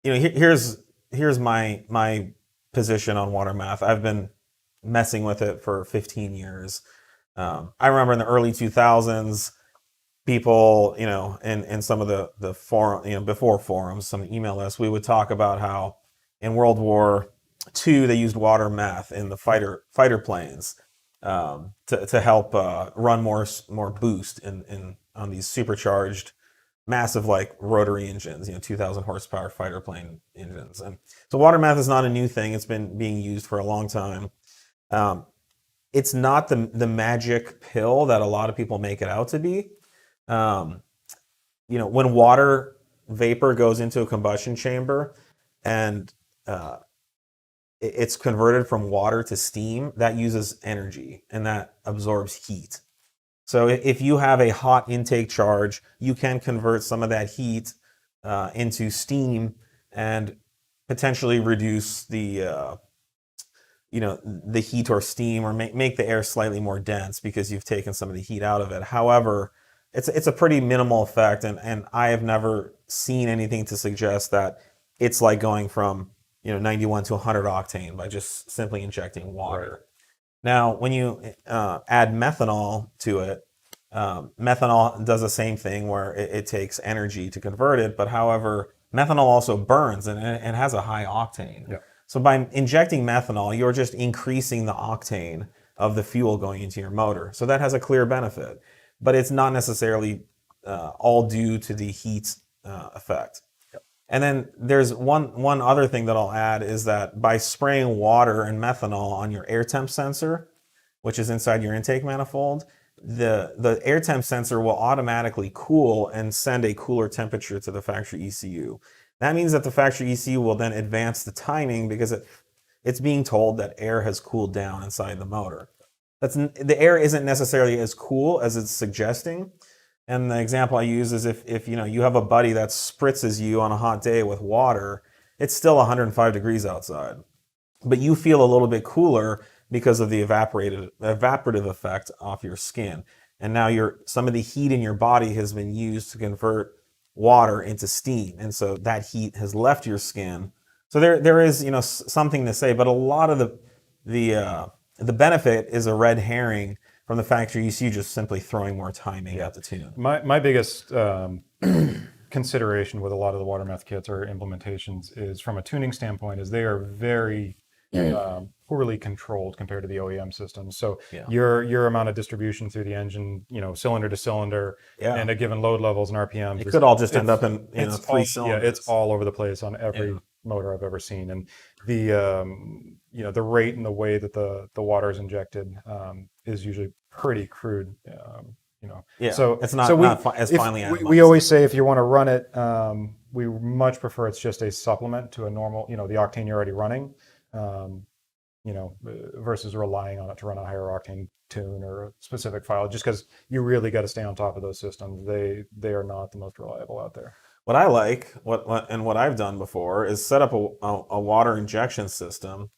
Here's my position on water meth. I've been messing with it for 15 years. I remember in the early 2000s, people, in some of the forum, before forums, some email lists, we would talk about how in World War II they used water meth in the fighter planes to help run more boost in on these supercharged massive like rotary engines, 2,000 horsepower fighter plane engines. And so water meth is not a new thing. It's been being used for a long time. Um, it's not the magic pill that a lot of people make it out to be. Um, when water vapor goes into a combustion chamber and it's converted from water to steam, that uses energy and that absorbs heat. So if you have a hot intake charge, you can convert some of that heat into steam and potentially reduce the heat or steam, or make the air slightly more dense because you've taken some of the heat out of it. However, it's a pretty minimal effect, and I have never seen anything to suggest that it's like going from 91 to 100 octane by just simply injecting water. Right. Now, when you add methanol to it, methanol does the same thing where it takes energy to convert it, but however, methanol also burns and it has a high octane. Yep. So by injecting methanol, you're just increasing the octane of the fuel going into your motor. So that has a clear benefit, but it's not necessarily all due to the heat effect. And then there's one other thing that I'll add is that by spraying water and methanol on your air temp sensor, which is inside your intake manifold, the air temp sensor will automatically cool and send a cooler temperature to the factory ECU. That means that the factory ECU will then advance the timing because it's being told that air has cooled down inside the motor. The air isn't necessarily as cool as it's suggesting. And the example I use is if you have a buddy that spritzes you on a hot day with water, it's still 105 degrees outside, but you feel a little bit cooler because of the evaporative effect off your skin. And now some of the heat in your body has been used to convert water into steam, and so that heat has left your skin. So there is something to say, but a lot of the benefit is a red herring from the factory ECU just simply throwing more timing at the tune. My biggest consideration with a lot of the water meth kits or implementations is from a tuning standpoint is they are very poorly controlled compared to the OEM systems. So your amount of distribution through the engine, cylinder to cylinder, and a given load levels and RPMs, it could all just end up in 3 cylinders. Yeah, it's all over the place on every motor I've ever seen, and the rate and the way that the water is injected is usually pretty crude. So it's not as finely analyzed. We always say if you want to run it, we much prefer it's just a supplement to a normal, the octane you're already running, versus relying on it to run a higher octane tune or a specific file, just because you really got to stay on top of those systems. They are not the most reliable out there. What I like, what I've done before is set up a water injection system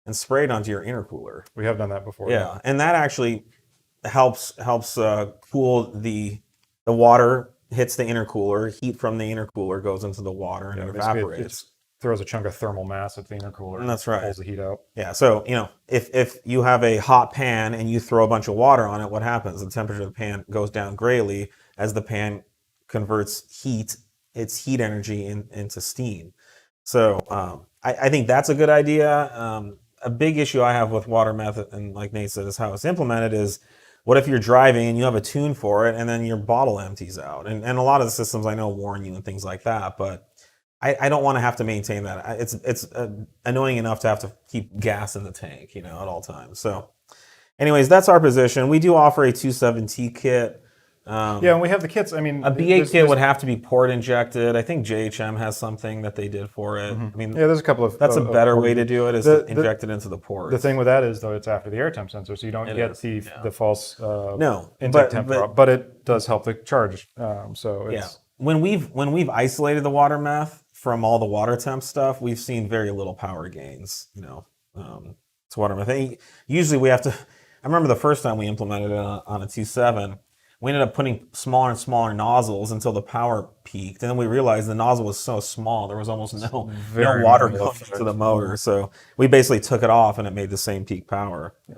and spray it onto your intercooler. We have done that before. Yeah, and that actually helps cool the water, hits the intercooler, heat from the intercooler goes into the water and it evaporates. It throws a chunk of thermal mass at the intercooler. And that's right. Pulls the heat out. Yeah, so if you have a hot pan and you throw a bunch of water on it, what happens? The temperature of the pan goes down greatly as the pan converts its heat energy into steam. So I think that's a good idea. A big issue I have with water meth, and like Nate said, is how it's implemented is, what if you're driving and you have a tune for it and then your bottle empties out? And a lot of the systems I know warn you and things like that, but I don't want to have to maintain that. It's annoying enough to have to keep gas in the tank, at all times. So anyways, that's our position. We do offer a 27T kit. And we have the kits. I mean, a B8 kit would have to be port injected. I think JHM has something that they did for it. Mm-hmm. I mean, there's a couple of. That's a better way to do it, is to inject it into the port. The thing with that is, though, it's after the air temp sensor, so you don't get the false intake temp drop, but it does help the charge. So it's, when we've isolated the water meth from all the water temp stuff, we've seen very little power gains. It's water meth. Usually we have to. I remember the first time we implemented it on a 2.7. we ended up putting smaller and smaller nozzles until the power peaked. And then we realized the nozzle was so small, there was almost no Very water minimal going effect. into the motor. So we basically took it off and it made the same peak power. Yeah.